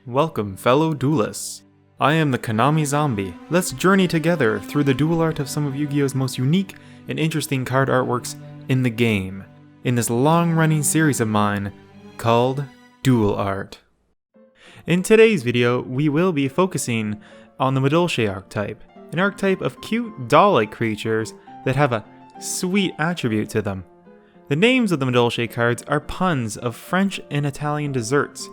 Welcome, fellow duelists. I am the Konami Zombie. Let's journey together through the duel art of some of Yu-Gi-Oh's most unique and interesting card artworks in the game, in this long-running series of mine called Duel Art. In today's video, we will be focusing on the Madolche archetype, an archetype of cute doll-like creatures that have a sweet attribute to them. The names of the Madolche cards are puns of French and Italian desserts,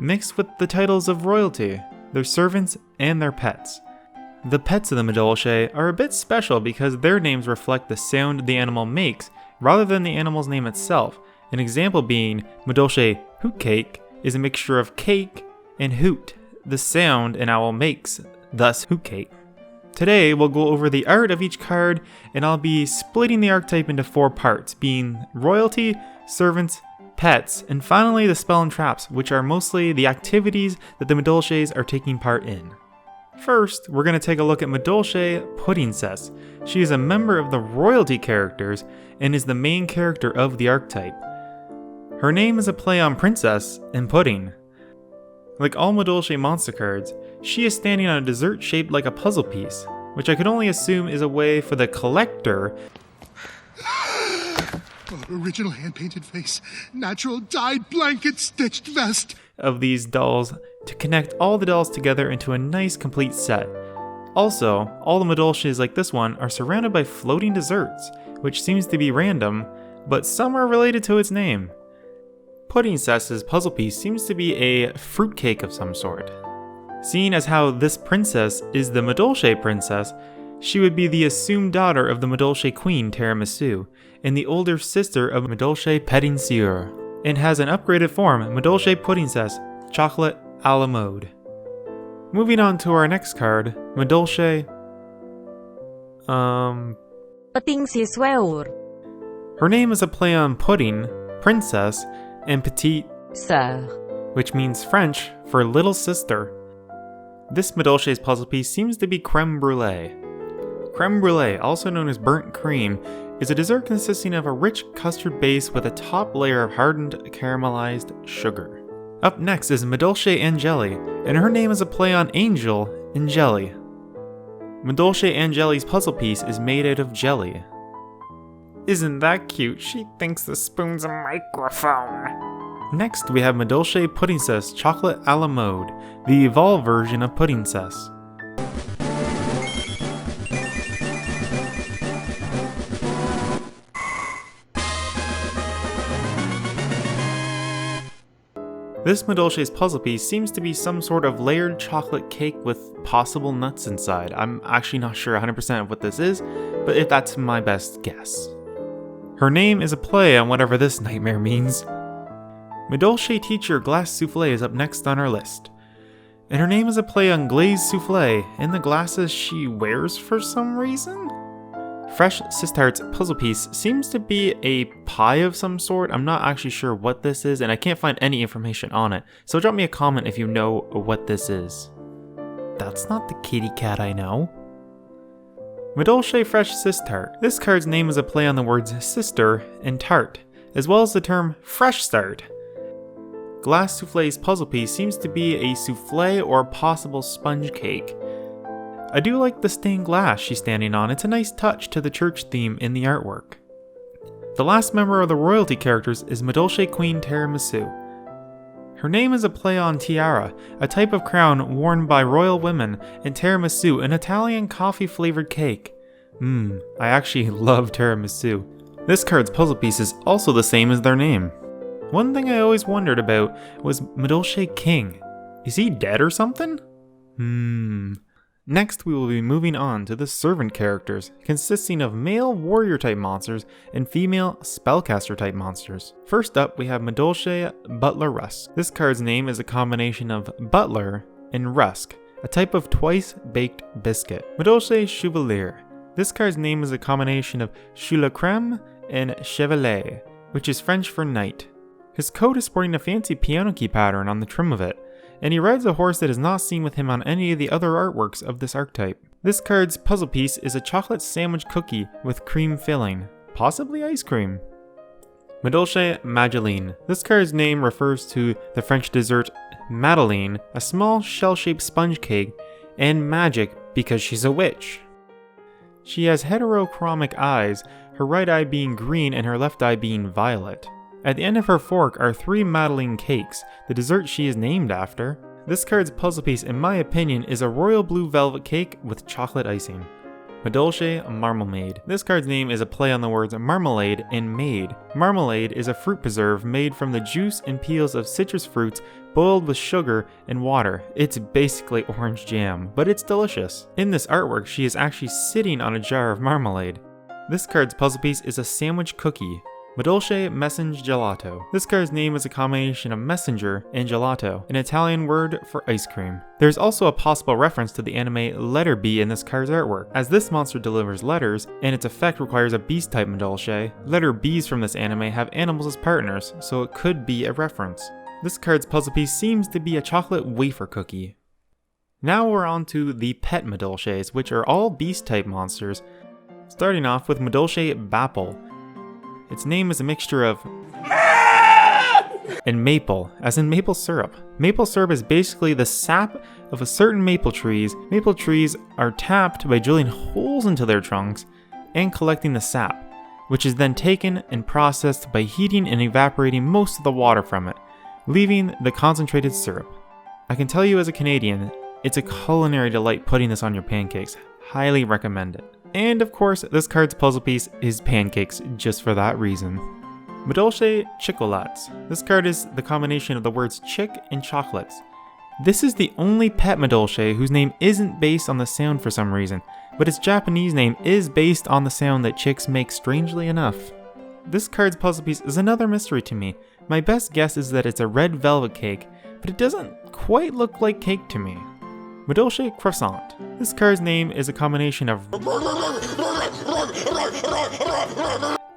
mixed with the titles of royalty, their servants, and their pets. The pets of the Madolche are a bit special because their names reflect the sound the animal makes rather than the animal's name itself. An example being Madolche Hoot Cake is a mixture of cake and hoot, the sound an owl makes, thus hoot cake. Today we'll go over the art of each card, and I'll be splitting the archetype into 4 parts, being royalty, servants, pets, and finally the spell and traps, which are mostly the activities that the Madolches are taking part in. First, we're going to take a look at Madolche Puddingcess. She is a member of the royalty characters and is the main character of the archetype. Her name is a play on princess and pudding. Like all Madolche monster cards, she is standing on a dessert shaped like a puzzle piece, which I can only assume is a way for the collector original hand-painted face, natural dyed blanket stitched vest of these dolls to connect all the dolls together into a nice complete set. Also, all the Madolches like this one are surrounded by floating desserts, which seems to be random, but some are related to its name. Puddingcess's puzzle piece seems to be a fruitcake of some sort. Seeing as how this princess is the Madolche princess, she would be the assumed daughter of the Madolche queen Tiramisu, and the older sister of Madolche Petit Sieur, and has an upgraded form, Madolche Puddingcess Chocolate a la Mode. Moving on to our next card, Madolche... Petit Sieur. Her name is a play on pudding, princess, and petite Sœur, which means French for little sister. This Madolche's puzzle piece seems to be creme brulee. Creme brulee, also known as burnt cream, is a dessert consisting of a rich custard base with a top layer of hardened caramelized sugar. Up next is Madolche Angeli, and her name is a play on angel and jelly. Madolche Angeli's puzzle piece is made out of jelly. Isn't that cute? She thinks the spoon's a microphone. Next we have Madolche Puddingcess Chocolate a la Mode, the evolved version of Puddingcess. This Madolche's puzzle piece seems to be some sort of layered chocolate cake with possible nuts inside. I'm actually not sure 100% of what this is, but if that's my best guess. Her name is a play on whatever this nightmare means. Madolche teacher Glace Soufflé is up next on our list. And her name is a play on glazed souffle and the glasses she wears for some reason? Fresh Sistart's puzzle piece seems to be a pie of some sort. I'm not actually sure what this is, and I can't find any information on it, so drop me a comment if you know what this is. That's not the kitty cat I know. Madolche Fresh Sistart. This card's name is a play on the words sister and tart, as well as the term fresh start. Glace Soufflé's puzzle piece seems to be a souffle or possible sponge cake. I do like the stained glass she's standing on. It's a nice touch to the church theme in the artwork. The last member of the royalty characters is Madolche Queen Tiramisu. Her name is a play on tiara, a type of crown worn by royal women, and tiramisu, an Italian coffee-flavored cake. I actually love tiramisu. This card's puzzle piece is also the same as their name. One thing I always wondered about was Madolche King. Is he dead or something? Next, we will be moving on to the servant characters, consisting of male warrior-type monsters and female spellcaster-type monsters. First up, we have Madolche Butler Rusk. This card's name is a combination of butler and rusk, a type of twice-baked biscuit. Madolche Chevalier. This card's name is a combination of choux crème and chevalier, which is French for knight. His coat is sporting a fancy piano key pattern on the trim of it, and he rides a horse that is not seen with him on any of the other artworks of this archetype. This card's puzzle piece is a chocolate sandwich cookie with cream filling, possibly ice cream. Madolche Madeleine. This card's name refers to the French dessert Madeleine, a small shell-shaped sponge cake, and magic because she's a witch. She has heterochromic eyes, her right eye being green and her left eye being violet. At the end of her fork are 3 Madeleine cakes, the dessert she is named after. This card's puzzle piece, in my opinion, is a royal blue velvet cake with chocolate icing. Madolche Marmalade. This card's name is a play on the words marmalade and maid. Marmalade is a fruit preserve made from the juice and peels of citrus fruits boiled with sugar and water. It's basically orange jam, but it's delicious. In this artwork, she is actually sitting on a jar of marmalade. This card's puzzle piece is a sandwich cookie. Madolche Messenger Gelato. This card's name is a combination of messenger and gelato, an Italian word for ice cream. There's also a possible reference to the anime Letter B in this card's artwork, as this monster delivers letters, and its effect requires a beast type Madolche. Letter Bs from this anime have animals as partners, so it could be a reference. This card's puzzle piece seems to be a chocolate wafer cookie. Now we're on to the pet Madolches, which are all beast type monsters, starting off with Madolche Bapple. Its name is a mixture of and maple, as in maple syrup. Maple syrup is basically the sap of a certain maple trees. Maple trees are tapped by drilling holes into their trunks and collecting the sap, which is then taken and processed by heating and evaporating most of the water from it, leaving the concentrated syrup. I can tell you as a Canadian, it's a culinary delight putting this on your pancakes. Highly recommend it. And of course, this card's puzzle piece is pancakes just for that reason. Madolche Chocolates. This card is the combination of the words chick and chocolates. This is the only pet Madolche whose name isn't based on the sound for some reason, but its Japanese name is based on the sound that chicks make, strangely enough. This card's puzzle piece is another mystery to me. My best guess is that it's a red velvet cake, but it doesn't quite look like cake to me. Madolche Croissant. This card's name is a combination of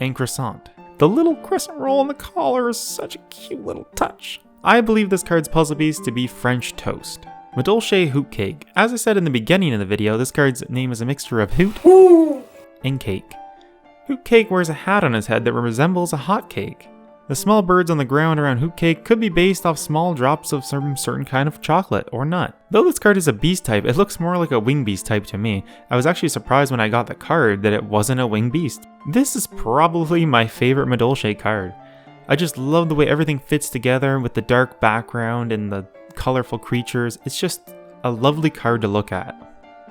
and croissant. The little crescent roll on the collar is such a cute little touch. I believe this card's puzzle piece to be French toast. Madolche Hoot Cake. As I said in the beginning of the video, this card's name is a mixture of hoot and cake. Hoot Cake wears a hat on his head that resembles a hot cake. The small birds on the ground around Hoot Cake could be based off small drops of some certain kind of chocolate or nut. Though this card is a beast type, it looks more like a wing beast type to me. I was actually surprised when I got the card that it wasn't a wing beast. This is probably my favorite Madolche card. I just love the way everything fits together with the dark background and the colorful creatures. It's just a lovely card to look at.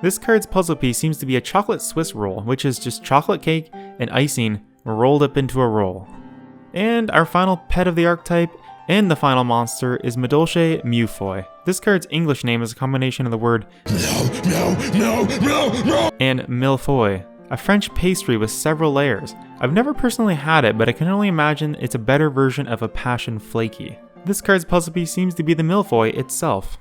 This card's puzzle piece seems to be a chocolate Swiss roll, which is just chocolate cake and icing rolled up into a roll. And our final pet of the archetype and the final monster is Madolche Millefoy. This card's English name is a combination of the word and millefeuille, a French pastry with several layers. I've never personally had it, but I can only imagine it's a better version of a passion flaky. This card's puzzle piece seems to be the millefeuille itself.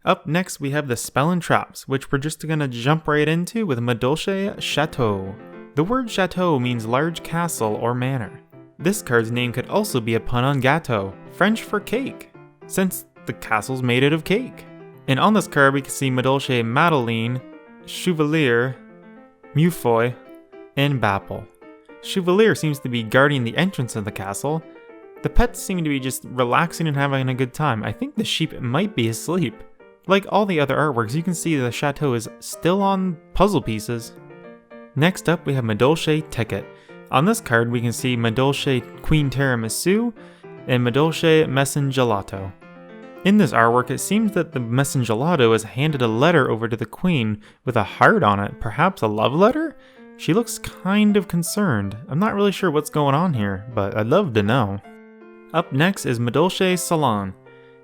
Up next we have the Spell and Traps, which we're just gonna jump right into with Madolche Chateau. The word chateau means large castle or manor. This card's name could also be a pun on gâteau, French for cake, since the castle's made out of cake. And on this card we can see Madolche Madeleine, Chevalier, Millefoy, and Bapple. Chevalier seems to be guarding the entrance of the castle. The pets seem to be just relaxing and having a good time. I think the sheep might be asleep. Like all the other artworks, you can see the chateau is still on puzzle pieces. Next up we have Madolche Ticket. On this card we can see Madolche Queen Tiramisu and Madolche Messenger Gelato. In this artwork it seems that the Messenger Gelato has handed a letter over to the queen with a heart on it, perhaps a love letter? She looks kind of concerned. I'm not really sure what's going on here, but I'd love to know. Up next is Madolche Salon,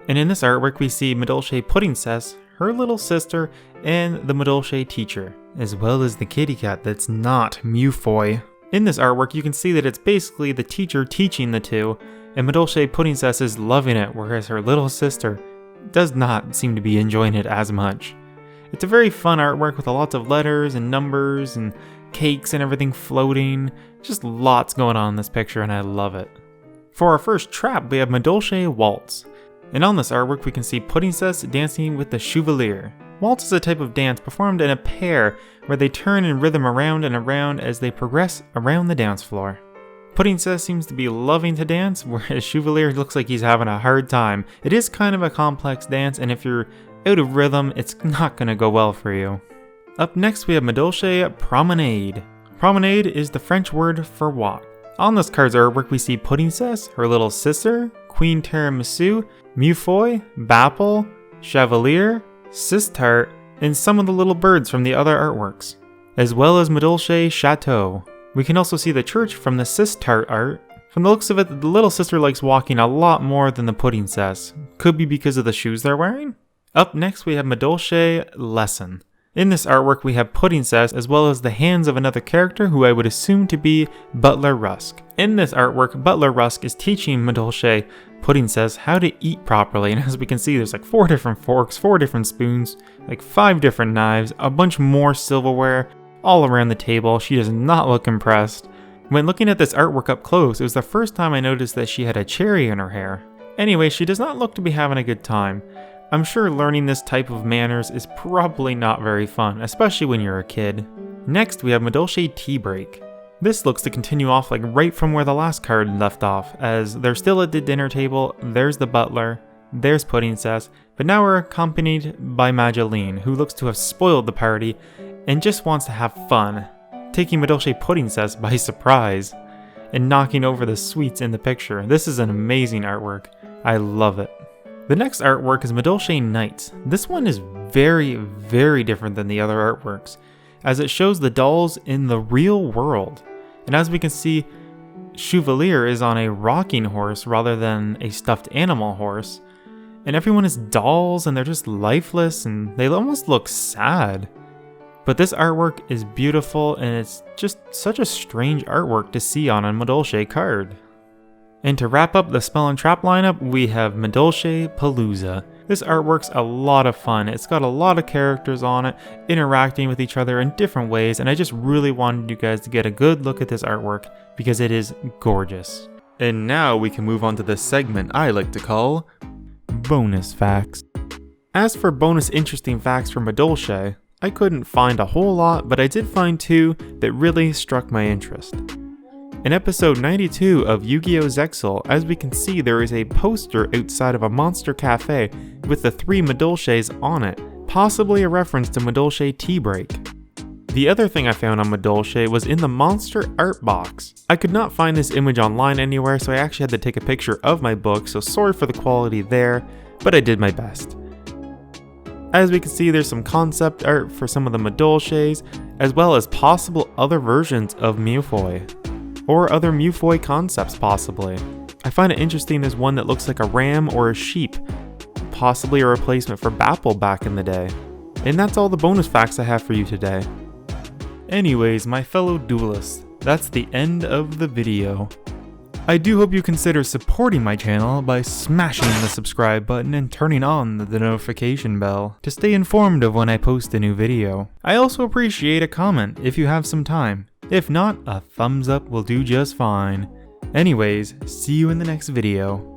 and in this artwork we see Madolche Puddingcess, her little sister, and the Madolche teacher, as well as the kitty cat that's not Millefoy. In this artwork you can see that it's basically the teacher teaching the two, and Madolche Puddingcess is loving it, whereas her little sister does not seem to be enjoying it as much. It's a very fun artwork with lots of letters and numbers and cakes and everything floating. Just lots going on in this picture and I love it. For our first trap we have Madolche Waltz, and on this artwork we can see Puddingcess dancing with the Chevalier. Waltz is a type of dance performed in a pair where they turn in rhythm around and around as they progress around the dance floor. Puddingcess seems to be loving to dance, whereas Chevalier looks like he's having a hard time. It is kind of a complex dance, and if you're out of rhythm, it's not going to go well for you. Up next we have Madolche Promenade. Promenade is the French word for walk. On this card's artwork we see Puddingcess, her little sister, Queen Tiramisu, Muffoy, Bapple, Chevalier, Sistart, and some of the little birds from the other artworks, as well as Madolche Chateau. We can also see the church from the Sistart art. From the looks of it, the little sister likes walking a lot more than the Puddingcess. Could be because of the shoes they're wearing? Up next we have Madolche Lesson. In this artwork we have Puddingcess as well as the hands of another character who I would assume to be Butler Rusk. In this artwork, Butler Rusk is teaching Madolche Puddingcess how to eat properly, and as we can see there's like 4 different forks, 4 different spoons, like 5 different knives, a bunch more silverware all around the table. She does not look impressed. When looking at this artwork up close, it was the first time I noticed that she had a cherry in her hair. Anyway, she does not look to be having a good time. I'm sure learning this type of manners is probably not very fun, especially when you're a kid. Next, we have Madolche Tea Break. This looks to continue off like right from where the last card left off, as they're still at the dinner table, there's the butler, there's Puddingcess, but now we're accompanied by Madolche, who looks to have spoiled the party and just wants to have fun, taking Madolche Puddingcess by surprise and knocking over the sweets in the picture. This is an amazing artwork. I love it. The next artwork is Madolche Knights. This one is very, very different than the other artworks, as it shows the dolls in the real world. And as we can see, Chevalier is on a rocking horse rather than a stuffed animal horse. And everyone is dolls and they're just lifeless and they almost look sad. But this artwork is beautiful and it's just such a strange artwork to see on a Madolche card. And to wrap up the Spell and Trap lineup, we have Madolche Palooza. This artwork's a lot of fun. It's got a lot of characters on it, interacting with each other in different ways, and I just really wanted you guys to get a good look at this artwork because it is gorgeous. And now we can move on to the segment I like to call Bonus Facts. As for bonus interesting facts from Madolche, I couldn't find a whole lot, but I did find 2 that really struck my interest. In episode 92 of Yu-Gi-Oh! Zexal, as we can see there is a poster outside of a monster cafe with the 3 Madolches on it, possibly a reference to Madolche Tea Break. The other thing I found on Madolche was in the monster art box. I could not find this image online anywhere, so I actually had to take a picture of my book, so sorry for the quality there, but I did my best. As we can see, there's some concept art for some of the Madolches, as well as possible other versions of Muffoy. Or other Muffoy concepts possibly. I find it interesting there's one that looks like a ram or a sheep, possibly a replacement for Bapple back in the day. And that's all the bonus facts I have for you today. Anyways, my fellow duelists, that's the end of the video. I do hope you consider supporting my channel by smashing the subscribe button and turning on the notification bell to stay informed of when I post a new video. I also appreciate a comment if you have some time. If not, a thumbs up will do just fine. Anyways, see you in the next video.